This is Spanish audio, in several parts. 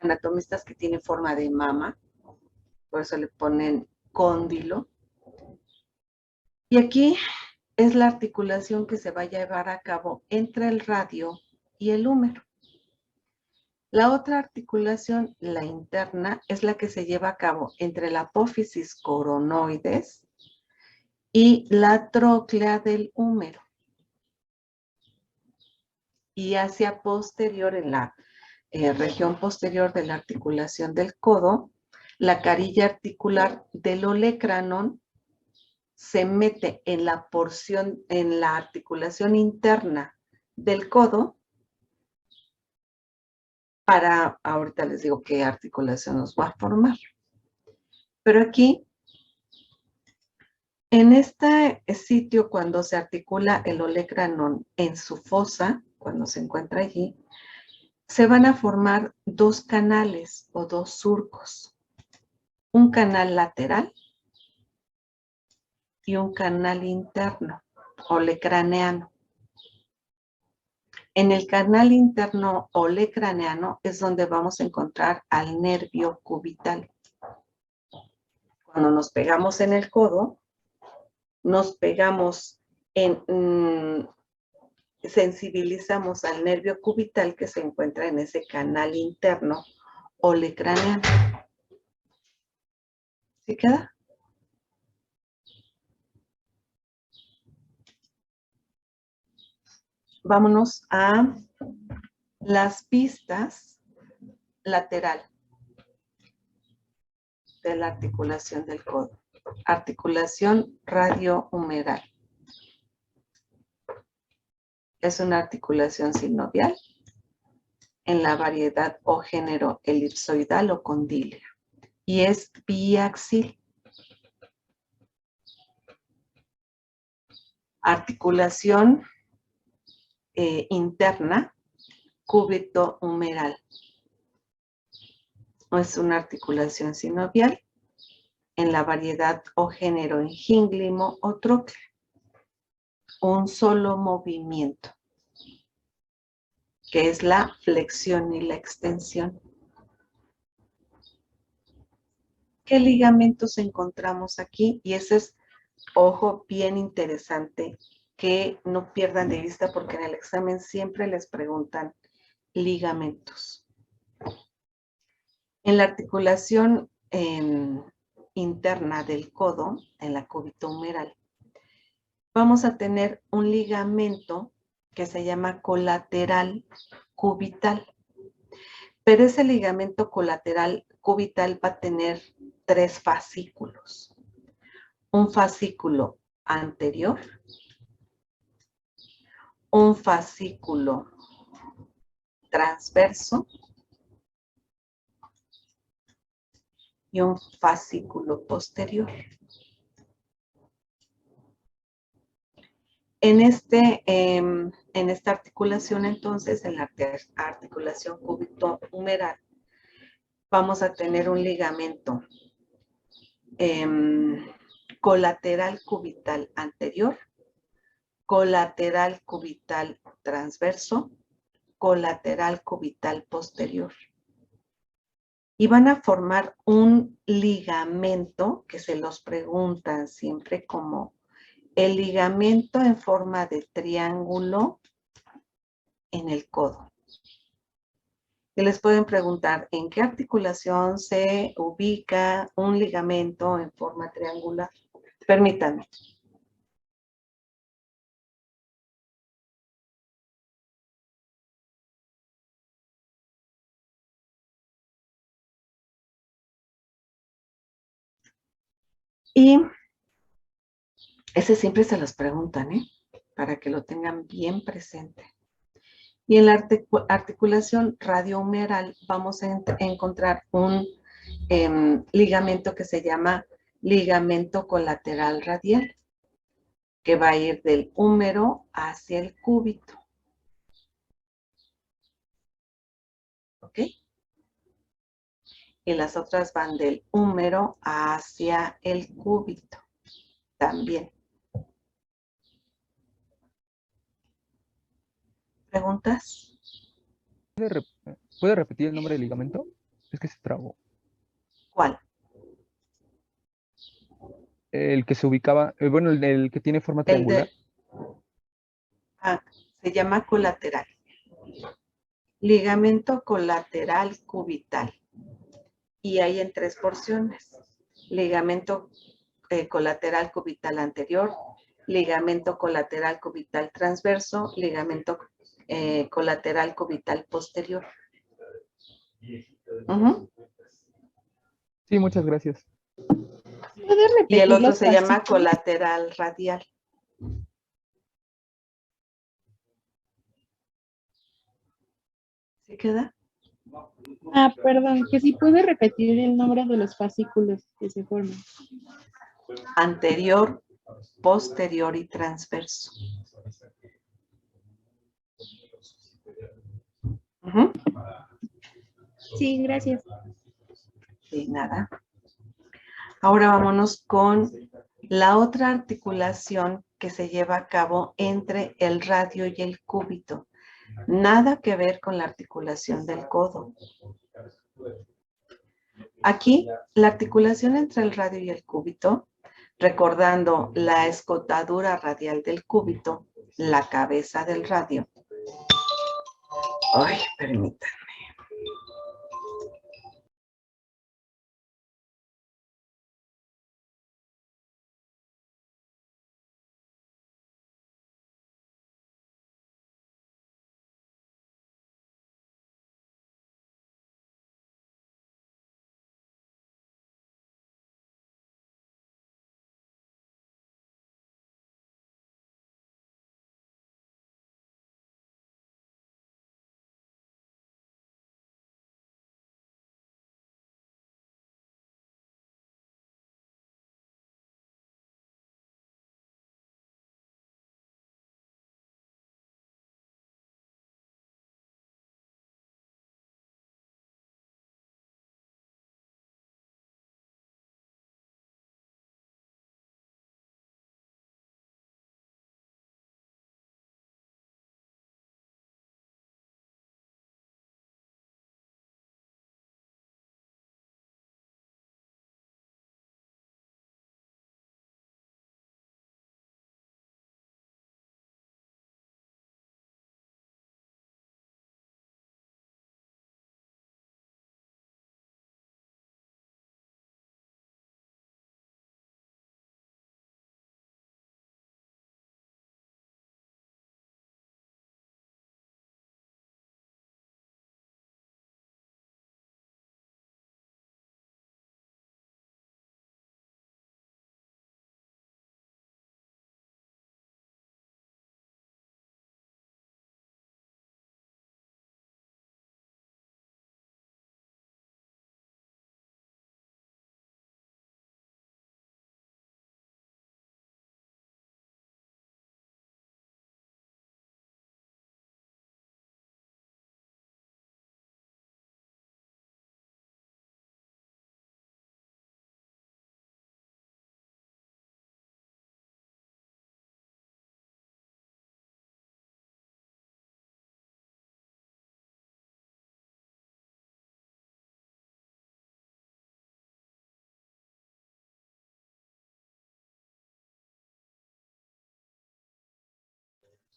anatomistas que tiene forma de mama, por eso le ponen cóndilo. Y aquí es la articulación que se va a llevar a cabo entre el radio y el húmero. La otra articulación, la interna, es la que se lleva a cabo entre la apófisis coronoides y la tróclea del húmero. Y hacia posterior, en la región posterior de la articulación del codo, la carilla articular del olecranon se mete en la porción, en la articulación interna del codo para, ahorita les digo qué articulación nos va a formar. Pero aquí, en este sitio, cuando se articula el olecranon en su fosa, cuando se encuentra allí, se van a formar dos canales o dos surcos. Un canal lateral y un canal interno, olecraneano. En el canal interno olecraneano es donde vamos a encontrar al nervio cubital. Cuando nos pegamos en el codo, nos pegamos sensibilizamos al nervio cubital que se encuentra en ese canal interno olecraneano. ¿Sí queda? Vámonos a las pistas lateral de la articulación del codo. Articulación radiohumeral. Es una articulación sinovial en la variedad o género elipsoidal o condílea y es biaxil. Articulación interna cúbito-humeral. Es una articulación sinovial en la variedad o género engínglimo o tróclea. Un solo movimiento, que es la flexión y la extensión. ¿Qué ligamentos encontramos aquí? Y ese es, ojo, bien interesante, que no pierdan de vista porque en el examen siempre les preguntan ligamentos. En la articulación interna del codo, en la cúbito-humeral, vamos a tener un ligamento que se llama colateral cubital. Pero ese ligamento colateral cubital va a tener tres fascículos. Un fascículo anterior, un fascículo transverso y un fascículo posterior. En esta articulación, entonces, en la articulación cúbito-humeral, vamos a tener un ligamento colateral cubital anterior, colateral cubital transverso, colateral cubital posterior. Y van a formar un ligamento que se los preguntan siempre como el ligamento en forma de triángulo en el codo. Y les pueden preguntar en qué articulación se ubica un ligamento en forma triangular. Permítanme. Y ese siempre se los preguntan, para que lo tengan bien presente. Y en la articulación radiohumeral vamos a encontrar un ligamento que se llama ligamento colateral radial, que va a ir del húmero hacia el cúbito. ¿Ok? Y las otras van del húmero hacia el cúbito también. ¿Preguntas? ¿Puede repetir el nombre del ligamento? Es que se trabó. ¿Cuál? El que se ubicaba, bueno, el que tiene forma El triangular. de, se llama colateral. Ligamento colateral cubital. Y hay en 3 porciones. Ligamento colateral cubital anterior, ligamento colateral cubital transverso, ligamento colateral cubital posterior. Sí, muchas gracias. ¿Puedes Y el repetir otro los se llama fascículos? colateral radial. ¿Sí queda? Ah, perdón, que si puede repetir el nombre de los fascículos que se forman. Anterior, posterior y transverso. Sí, gracias. Sí, nada. Ahora vámonos con la otra articulación que se lleva a cabo entre el radio y el cúbito. Nada que ver con la articulación del codo. Aquí, la articulación entre el radio y el cúbito, recordando la escotadura radial del cúbito, la cabeza del radio. Ay, permítanme.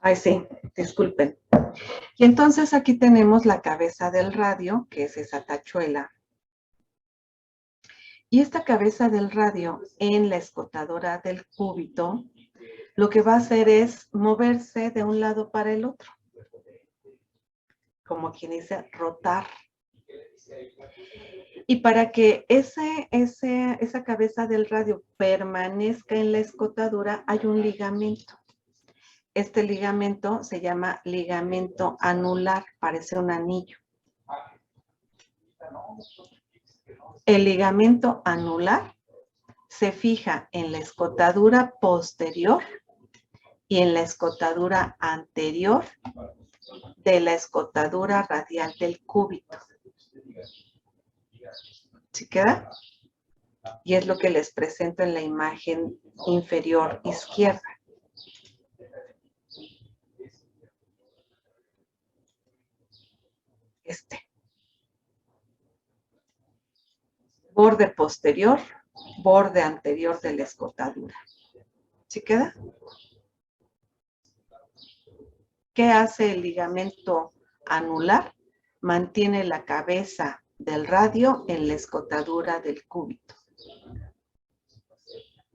Ay, sí, disculpen. Y entonces aquí tenemos la cabeza del radio, que es esa tachuela. Y esta cabeza del radio en la escotadora del cúbito, lo que va a hacer es moverse de un lado para el otro. Como quien dice, rotar. Y para que esa cabeza del radio permanezca en la escotadura, hay un ligamento. Este ligamento se llama ligamento anular, parece un anillo. El ligamento anular se fija en la escotadura posterior y en la escotadura anterior de la escotadura radial del cúbito. ¿Sí queda? Y es lo que les presento en la imagen inferior izquierda. borde posterior, borde anterior de la escotadura. ¿Sí queda? ¿Qué hace el ligamento anular? Mantiene la cabeza del radio en la escotadura del cúbito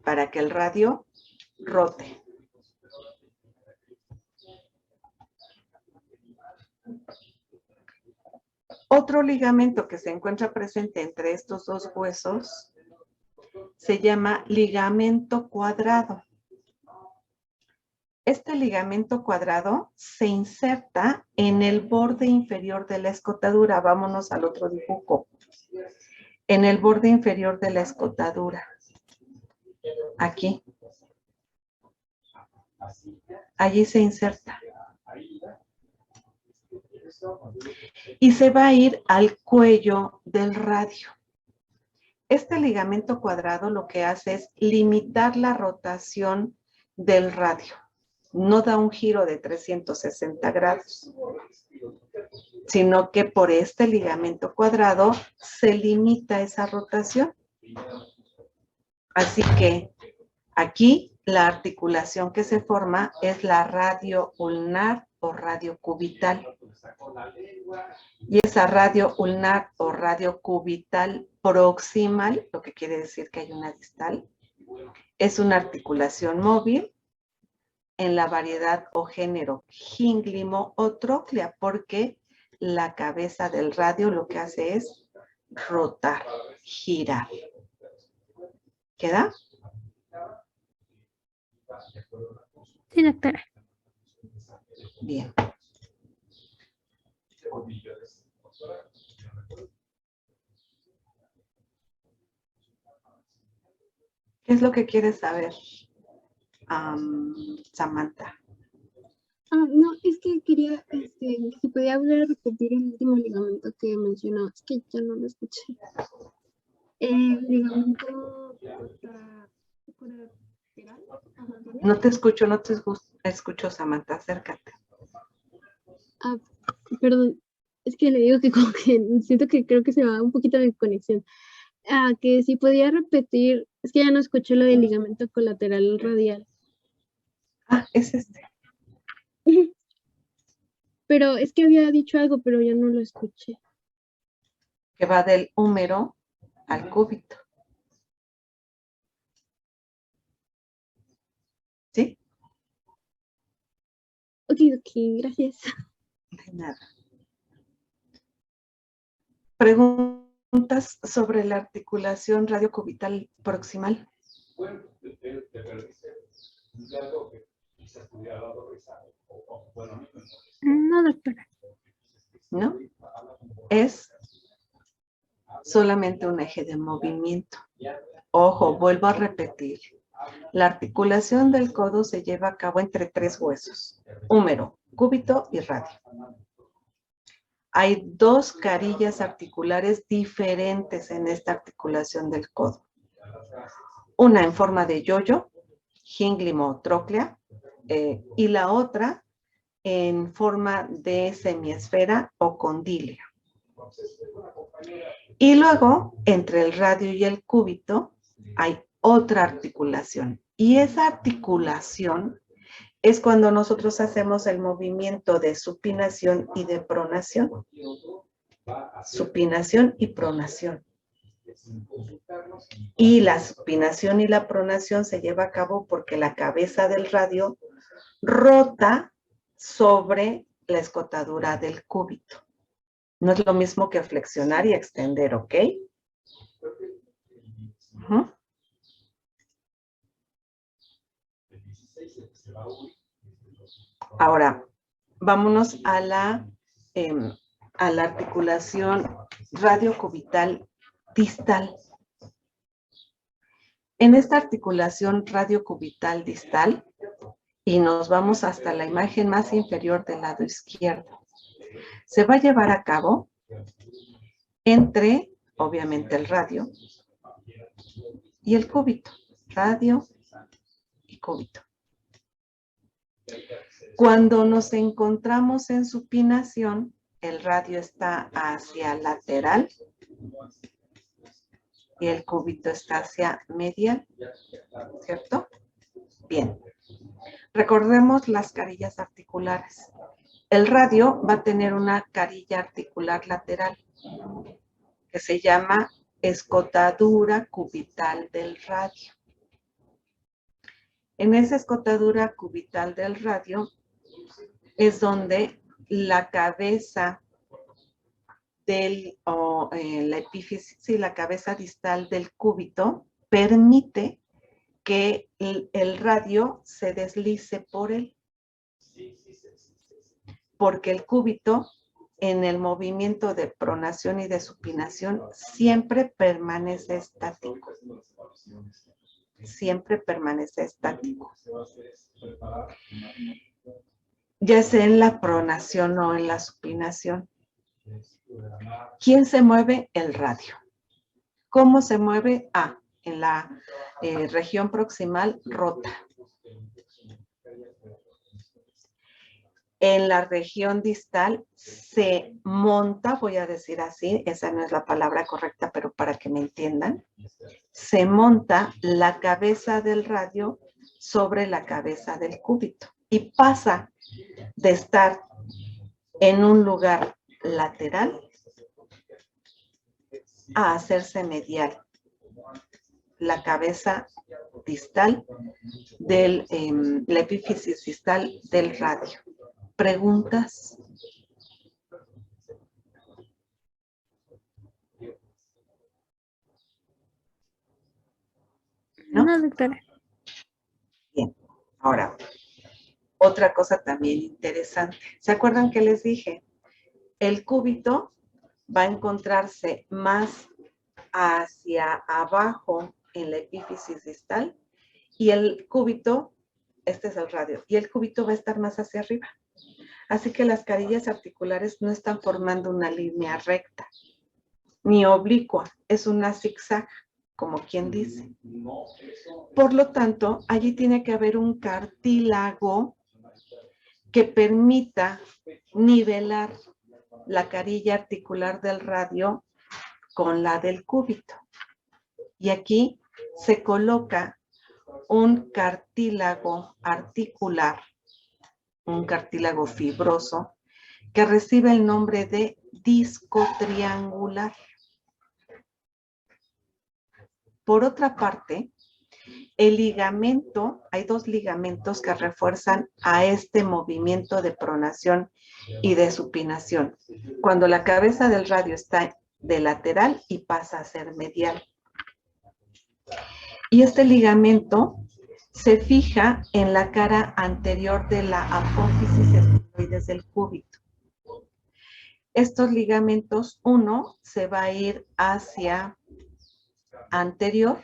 para que el radio rote. Otro ligamento que se encuentra presente entre estos dos huesos se llama ligamento cuadrado. Este ligamento cuadrado se inserta en el borde inferior de la escotadura. Vámonos al otro dibujo. En el borde inferior de la escotadura. Aquí. Allí se inserta. Y se va a ir al cuello del radio. Este ligamento cuadrado lo que hace es limitar la rotación del radio. No da un giro de 360 grados, sino que por este ligamento cuadrado se limita esa rotación. Así que aquí la articulación que se forma es la radio ulnar o radio cubital. Y esa radio ulnar o radio cubital proximal, lo que quiere decir que hay una distal, es una articulación móvil en la variedad o género gínglimo o tróclea, porque la cabeza del radio lo que hace es rotar, girar. ¿Queda? Sí, doctora. Bien. ¿Qué es lo que quieres saber, Samantha? No, es que quería, si podía volver a repetir el último ligamento que mencionó, es que ya no lo escuché. El ligamento colateral. No te escucho, no te escucho, Samantha, acércate. Ah, perdón, es que le digo que como que siento que creo que se va un poquito de conexión. Que si podía repetir, es que ya no escuché lo del ligamento colateral radial. Es este. Pero es que había dicho algo, pero ya no lo escuché. Que va del húmero al cúbito. ¿Sí? Ok, gracias. De nada. ¿Preguntas sobre la articulación radiocubital proximal? No, doctora. ¿No? Es solamente un eje de movimiento. Ojo, vuelvo a repetir. La articulación del codo se lleva a cabo entre tres huesos: húmero, cúbito y radio. Hay dos carillas articulares diferentes en esta articulación del codo. Una en forma de yoyo, gínglimo o tróclea, y la otra en forma de semiesfera o condilio. Y luego, entre el radio y el cúbito, hay otra articulación. Y esa articulación es cuando nosotros hacemos el movimiento de supinación y de pronación. Supinación y pronación. Y la supinación y la pronación se lleva a cabo porque la cabeza del radio rota sobre la escotadura del cúbito. No es lo mismo que flexionar y extender, ¿ok? Ahora, vámonos a la articulación radiocubital distal. En esta articulación radiocubital distal, y nos vamos hasta la imagen más inferior del lado izquierdo, se va a llevar a cabo entre, obviamente, el radio y el cúbito. Radio y cúbito. Cuando nos encontramos en supinación, el radio está hacia lateral y el cúbito está hacia medial, ¿cierto? Bien. Recordemos las carillas articulares. El radio va a tener una carilla articular lateral que se llama escotadura cubital del radio. En esa escotadura cubital del radio es donde la cabeza la epífisis, sí, la cabeza distal del cúbito permite que el radio se deslice por él. Porque el cúbito en el movimiento de pronación y de supinación siempre permanece estático. Siempre permanece estático. Ya sea en la pronación o en la supinación. ¿Quién se mueve? El radio. ¿Cómo se mueve? En la región proximal rota. En la región distal se monta, voy a decir así, esa no es la palabra correcta, pero para que me entiendan, se monta la cabeza del radio sobre la cabeza del cúbito y pasa de estar en un lugar lateral a hacerse medial. La cabeza distal la epífisis distal del radio. ¿Preguntas? ¿No? No, doctora. Bien. Ahora, otra cosa también interesante. ¿Se acuerdan que les dije? El cúbito va a encontrarse más hacia abajo en la epífisis distal y el cúbito, este es el radio, y el cúbito va a estar más hacia arriba. Así que las carillas articulares no están formando una línea recta, ni oblicua, es una zigzag, como quien dice. Por lo tanto, allí tiene que haber un cartílago que permita nivelar la carilla articular del radio con la del cúbito. Y aquí se coloca un cartílago articular, un cartílago fibroso, que recibe el nombre de disco triangular. Por otra parte, el ligamento, hay dos ligamentos que refuerzan a este movimiento de pronación y de supinación, cuando la cabeza del radio está de lateral y pasa a ser medial. Y este ligamento se fija en la cara anterior de la apófisis esquizoides del cúbito. Estos ligamentos, uno se va a ir hacia anterior,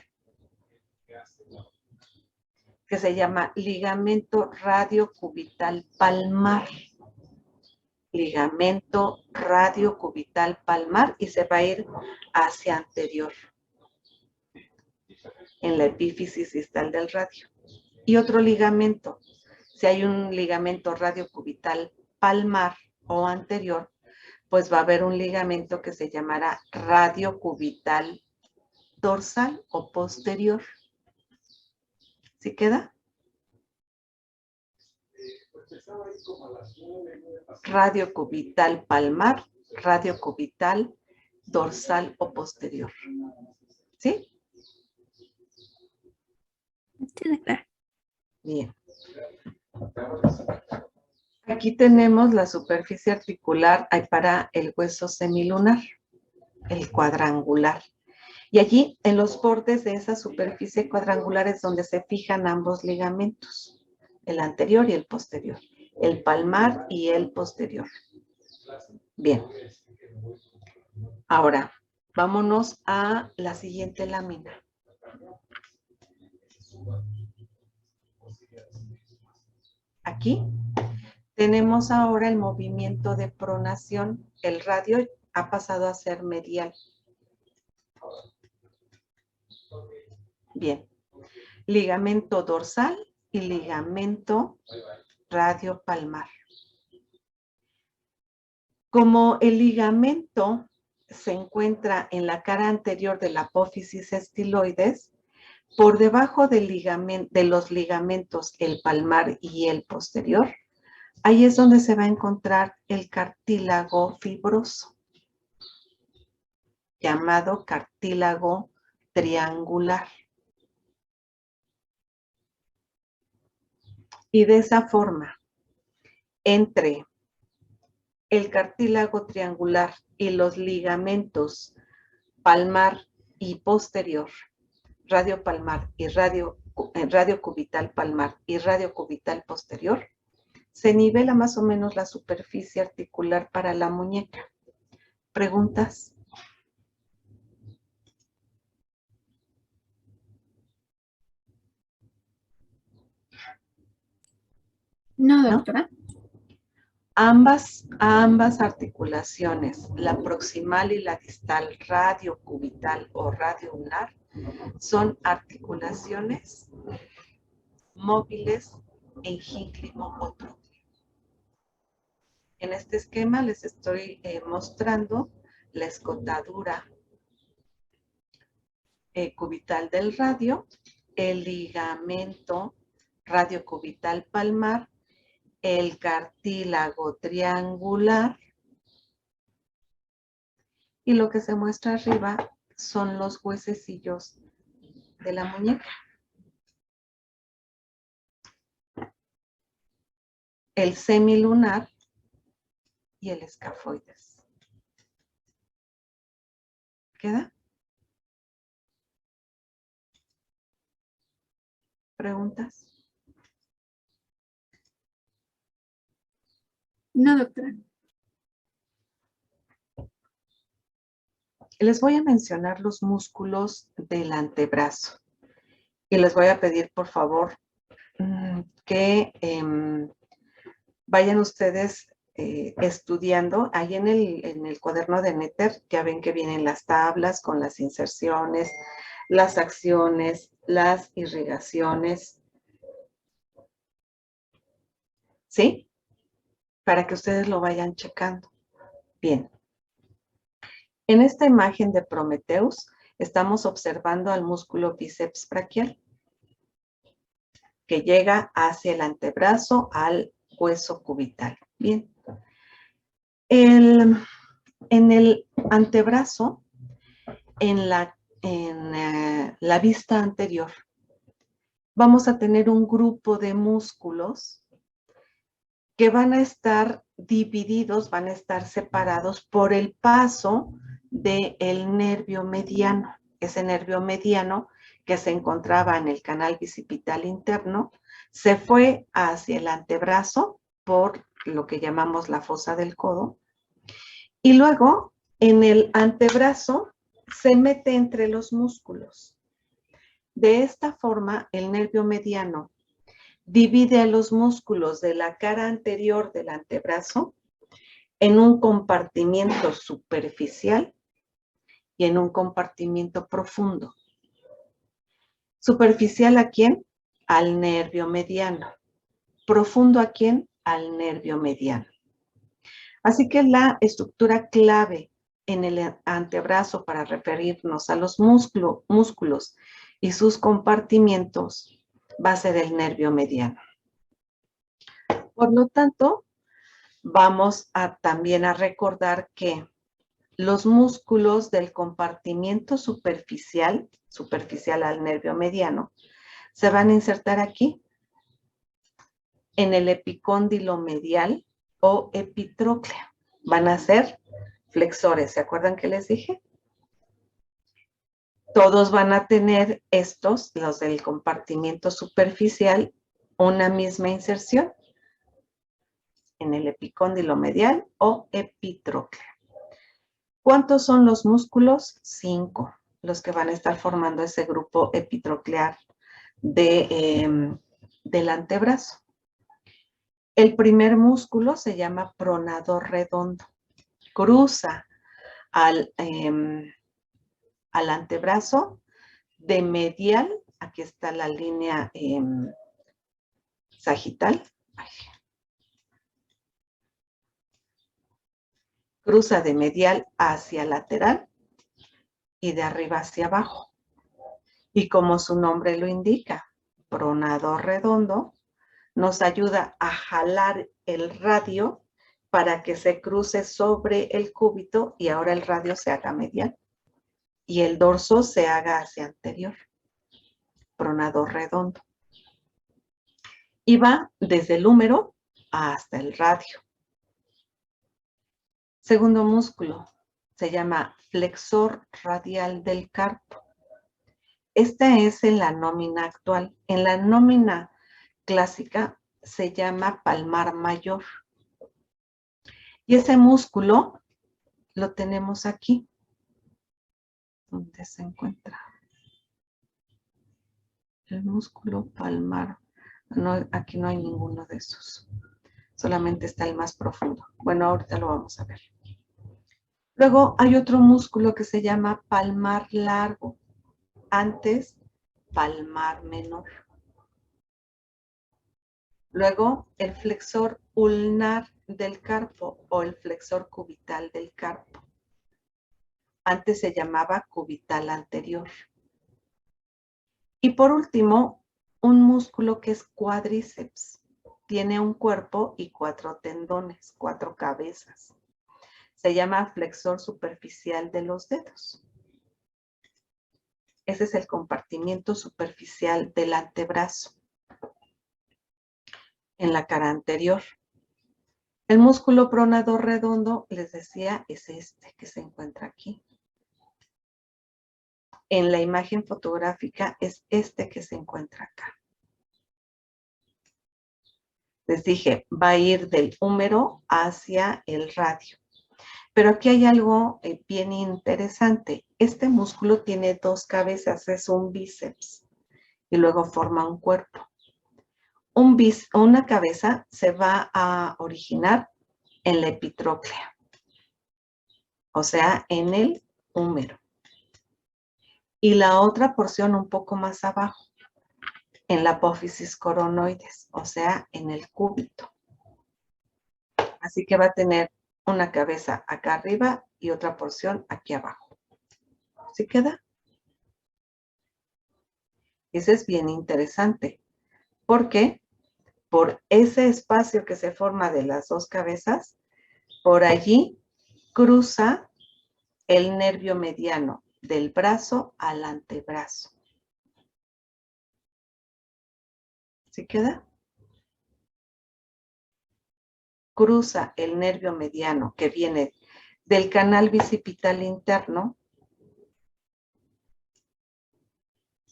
que se llama ligamento radiocubital palmar. Ligamento radiocubital palmar y se va a ir hacia anterior en la epífisis distal del radio. Y otro ligamento, si hay un ligamento radiocubital palmar o anterior, pues va a haber un ligamento que se llamará radiocubital dorsal o posterior. ¿Sí queda? Radiocubital palmar, radiocubital dorsal o posterior. ¿Sí? Sí, doctora. Bien. Aquí tenemos la superficie articular para el hueso semilunar, el cuadrangular. Y allí, en los bordes de esa superficie cuadrangular es donde se fijan ambos ligamentos, el anterior y el posterior, el palmar y el posterior. Bien. Ahora, vámonos a la siguiente lámina. Aquí tenemos ahora el movimiento de pronación. El radio ha pasado a ser medial. Bien. Ligamento dorsal y ligamento radiopalmar. Como el ligamento se encuentra en la cara anterior de la apófisis estiloides, por debajo del de los ligamentos, el palmar y el posterior. Ahí es donde se va a encontrar el cartílago fibroso, llamado cartílago triangular. Y de esa forma, entre el cartílago triangular y los ligamentos palmar y posterior, radio palmar y radio cubital palmar y radio cubital posterior, se nivela más o menos la superficie articular para la muñeca. ¿Preguntas? No, doctora. Ambas articulaciones, la proximal y la distal, radio cubital o radio ulnar, son articulaciones móviles en gínglimo o trócleo. En este esquema les estoy mostrando la escotadura cubital del radio, el ligamento radiocubital palmar, el cartílago triangular, y lo que se muestra arriba son los huesecillos de la muñeca. El semilunar y el escafoides. ¿Queda? ¿Preguntas? No, doctora. Les voy a mencionar los músculos del antebrazo y les voy a pedir, por favor, que vayan ustedes estudiando. Ahí en el cuaderno de Netter ya ven que vienen las tablas con las inserciones, las acciones, las irrigaciones. ¿Sí? Para que ustedes lo vayan checando. Bien. En esta imagen de Prometheus estamos observando al músculo bíceps braquial que llega hacia el antebrazo al hueso cubital. Bien. En el antebrazo, en la vista anterior, vamos a tener un grupo de músculos que van a estar divididos, van a estar separados por el paso del nervio mediano. Ese nervio mediano que se encontraba en el canal bicipital interno se fue hacia el antebrazo por lo que llamamos la fosa del codo, y luego en el antebrazo se mete entre los músculos. De esta forma, el nervio mediano divide a los músculos de la cara anterior del antebrazo en un compartimiento superficial y en un compartimiento profundo. ¿Superficial a quién? Al nervio mediano. ¿Profundo a quién? Al nervio mediano. Así que la estructura clave en el antebrazo para referirnos a los músculos y sus compartimientos va a ser el nervio mediano. Por lo tanto, vamos también a recordar que los músculos del compartimiento superficial al nervio mediano, se van a insertar aquí, en el epicóndilo medial o epitrócleo. Van a ser flexores, ¿se acuerdan que les dije? Todos van a tener estos, los del compartimiento superficial, una misma inserción en el epicóndilo medial o epitrócleo. ¿Cuántos son los músculos? 5, los que van a estar formando ese grupo epitroclear del antebrazo. El primer músculo se llama pronador redondo. Cruza al antebrazo de medial, aquí está la línea sagital. cruza de medial hacia lateral y de arriba hacia abajo. Y como su nombre lo indica, pronador redondo, nos ayuda a jalar el radio para que se cruce sobre el cúbito y ahora el radio se haga medial y el dorso se haga hacia anterior. Pronador redondo. Y va desde el húmero hasta el radio. Segundo músculo se llama flexor radial del carpo. Esta es en la nómina actual. En la nómina clásica se llama palmar mayor. Y ese músculo lo tenemos aquí. ¿Dónde se encuentra? El músculo palmar. No, aquí no hay ninguno de esos. Solamente está el más profundo. Bueno, ahorita lo vamos a ver. Luego hay otro músculo que se llama palmar largo. Antes, palmar menor. Luego, el flexor ulnar del carpo o el flexor cubital del carpo. Antes se llamaba cubital anterior. Y por último, un músculo que es cuádriceps. Tiene un cuerpo y 4 tendones, 4 cabezas. Se llama flexor superficial de los dedos. Ese es el compartimiento superficial del antebrazo en la cara anterior. El músculo pronador redondo, les decía, es este que se encuentra aquí. En la imagen fotográfica es este que se encuentra acá. Les dije, va a ir del húmero hacia el radio. Pero aquí hay algo bien interesante. Este músculo tiene 2 cabezas, es un bíceps y luego forma un cuerpo. Una cabeza se va a originar en la epitróclea, o sea, en el húmero. Y la otra porción un poco más abajo, en la apófisis coronoides, o sea, en el cúbito. Así que va a tener una cabeza acá arriba y otra porción aquí abajo. ¿Sí queda? Ese es bien interesante, porque por ese espacio que se forma de las 2 cabezas, por allí cruza el nervio mediano del brazo al antebrazo. ¿Sí queda? Cruza el nervio mediano que viene del canal bicipital interno,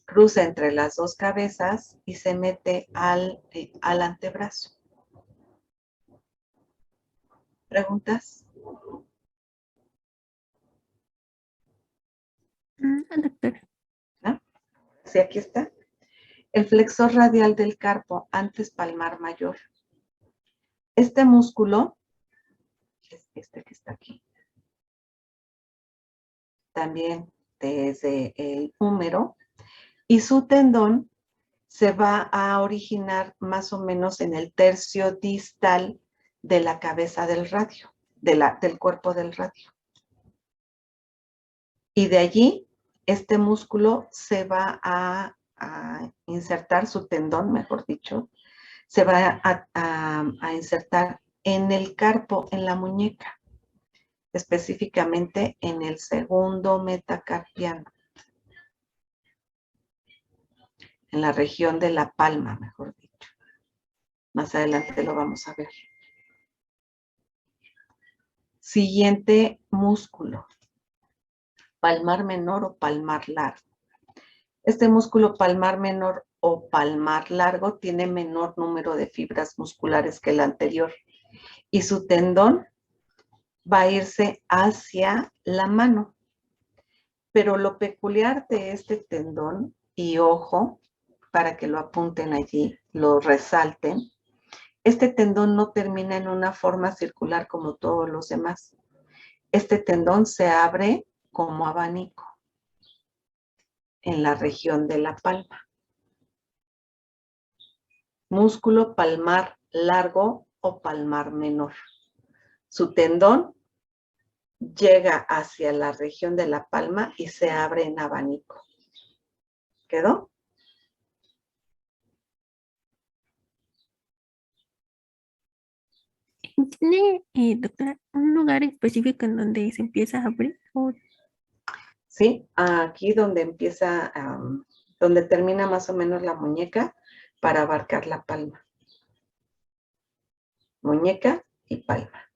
cruza entre las 2 cabezas y se mete al antebrazo. ¿Preguntas? Doctora. ¿No? Sí, aquí está. El flexor radial del carpo, antes palmar mayor. Este músculo es este que está aquí. También desde el húmero. Y su tendón se va a originar más o menos en el tercio distal de la cabeza del radio, del cuerpo del radio. Y de allí, este músculo se va a insertar, su tendón, mejor dicho, se va a insertar en el carpo, en la muñeca, específicamente en el segundo metacarpiano, en la región de la palma, mejor dicho. Más adelante lo vamos a ver. Siguiente músculo, palmar menor o palmar largo. Este músculo palmar menor o palmar largo tiene menor número de fibras musculares que el anterior y su tendón va a irse hacia la mano. Pero lo peculiar de este tendón, y ojo, para que lo apunten allí, lo resalten, este tendón no termina en una forma circular como todos los demás. Este tendón se abre como abanico en la región de la palma. Músculo palmar largo o palmar menor. Su tendón llega hacia la región de la palma y se abre en abanico. ¿Quedó? ¿Tiene, doctora, un lugar específico en donde se empieza a abrir? Sí, aquí donde empieza, donde termina más o menos la muñeca para abarcar la palma. Muñeca y palma.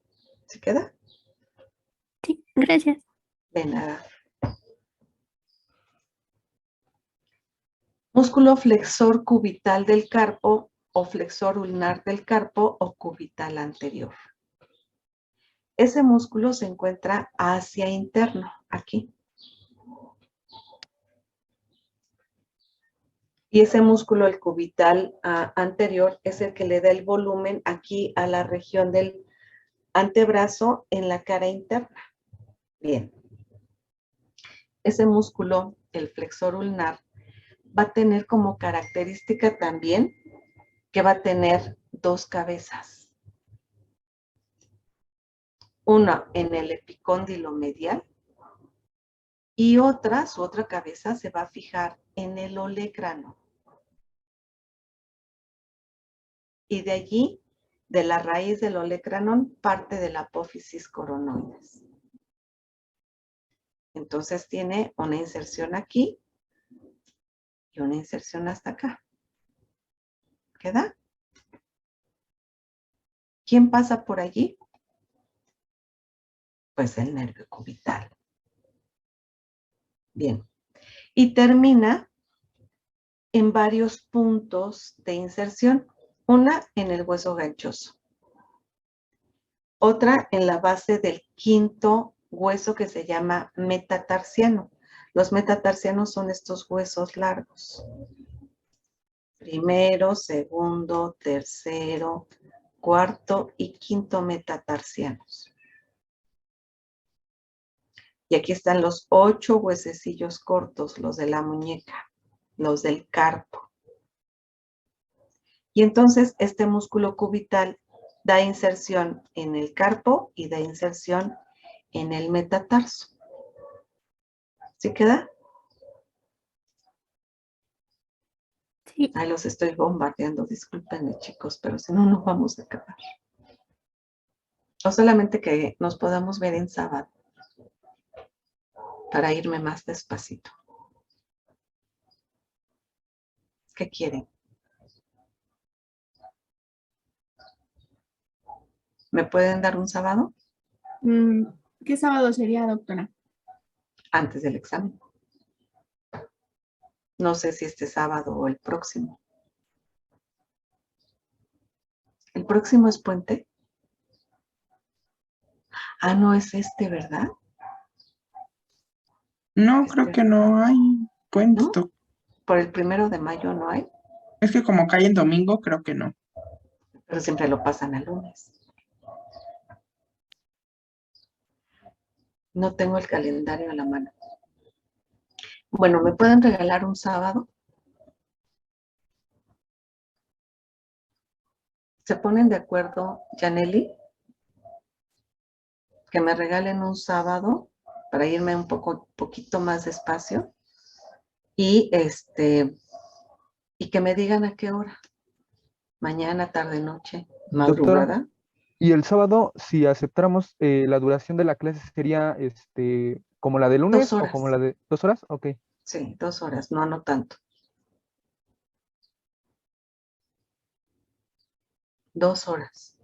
¿Se queda? Sí, gracias. De nada. Músculo flexor cubital del carpo o flexor ulnar del carpo o cubital anterior. Ese músculo se encuentra hacia interno, aquí. Y ese músculo, el cubital anterior, es el que le da el volumen aquí a la región del antebrazo en la cara interna. Bien. Ese músculo, el flexor ulnar, va a tener como característica también que va a tener dos cabezas. Una en el epicóndilo medial y otra, su otra cabeza se va a fijar en el olecrano. Y de allí, de la raíz del olecranon, parte de la apófisis coronoides. Entonces tiene una inserción aquí y una inserción hasta acá. ¿Queda? ¿Quién pasa por allí? Pues el nervio cubital. Bien. Y termina en varios puntos de inserción. Una en el hueso ganchoso. Otra en la base del quinto hueso que se llama metatarsiano. Los metatarsianos son estos huesos largos. Primero, segundo, tercero, cuarto y quinto metatarsianos. Y aquí están los 8 huesecillos cortos, los de la muñeca, los del carpo. Y entonces este músculo cubital da inserción en el carpo y da inserción en el metatarso. ¿Sí queda? Sí, Ahí los estoy bombardeando, discúlpenme chicos, pero si no, no vamos a acabar. O solamente que nos podamos ver en sábado para irme más despacito. ¿Qué quieren? ¿Me pueden dar un sábado? ¿Qué sábado sería, doctora? Antes del examen. No sé si este sábado o el próximo. ¿El próximo es puente? Ah, no es este, ¿verdad? No, creo que no hay puente. ¿No? ¿Por el 1 de mayo no hay? Es que como cae en domingo, creo que no. Pero siempre lo pasan al lunes. No tengo el calendario a la mano. Bueno, ¿me pueden regalar un sábado? ¿Se ponen de acuerdo, Janely? Que me regalen un sábado para irme un poquito más despacio y y que me digan a qué hora. Mañana, tarde, noche, Doctora, madrugada. y el sábado, si aceptáramos la duración de la clase, ¿sería como la de 2 lunes o horas. como la de 2 horas? Ok. Sí, 2 horas, no tanto. 2 horas.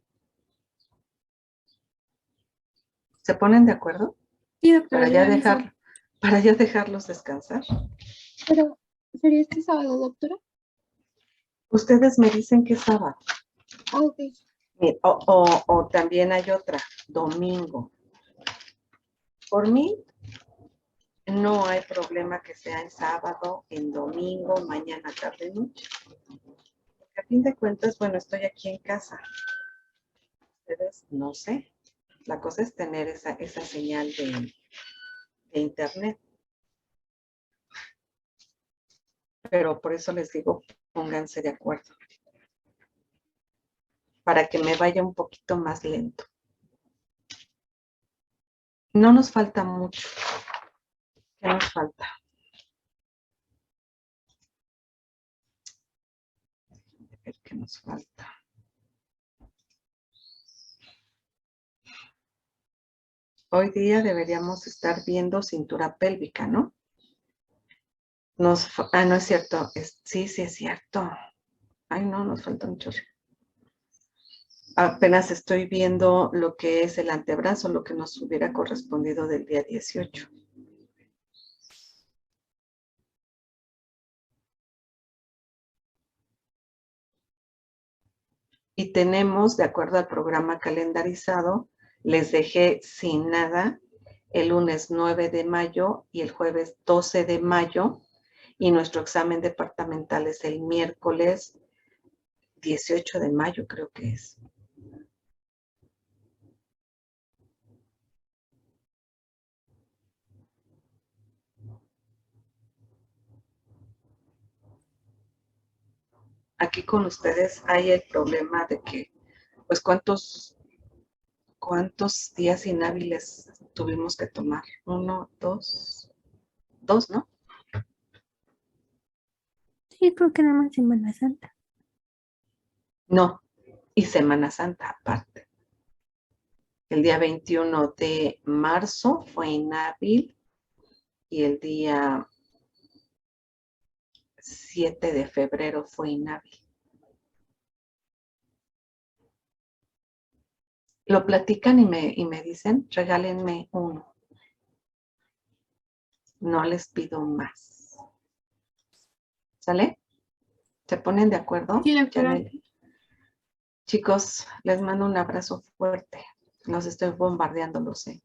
¿Se ponen de acuerdo? Sí, doctora, Para yo ya le aviso. para ya dejarlos descansar. Pero, ¿sería este sábado, doctora? Ustedes me dicen que sábado. Ah, ok. O también hay otra, domingo. Por mí, no hay problema que sea en sábado, en domingo, mañana, tarde, noche. Porque a fin de cuentas, bueno, estoy aquí en casa. Ustedes, no sé. La cosa es tener esa señal de internet. Pero por eso les digo, pónganse de acuerdo. Para que me vaya un poquito más lento. No nos falta mucho. ¿Qué nos falta? A ver qué nos falta. Hoy día deberíamos estar viendo cintura pélvica, ¿no? no es cierto. Sí, sí es cierto. Ay, no, nos falta un chorro. Apenas estoy viendo lo que es el antebrazo, lo que nos hubiera correspondido del día 18. Y tenemos, de acuerdo al programa calendarizado, les dejé sin nada el lunes 9 de mayo y el jueves 12 de mayo. Y nuestro examen departamental es el miércoles 18 de mayo, creo que es. Aquí con ustedes hay el problema de que, pues, ¿cuántos días inhábiles tuvimos que tomar? 1, 2, ¿no? Sí, creo que nada más Semana Santa. No, y Semana Santa aparte. El día 21 de marzo fue inhábil y el día 7 de febrero fue inhábil. Lo platican y me dicen, regálenme uno. No les pido más. ¿Sale? ¿Se ponen de acuerdo? Sí, doctora. Janely? Chicos, les mando un abrazo fuerte. Los estoy bombardeando, lo sé.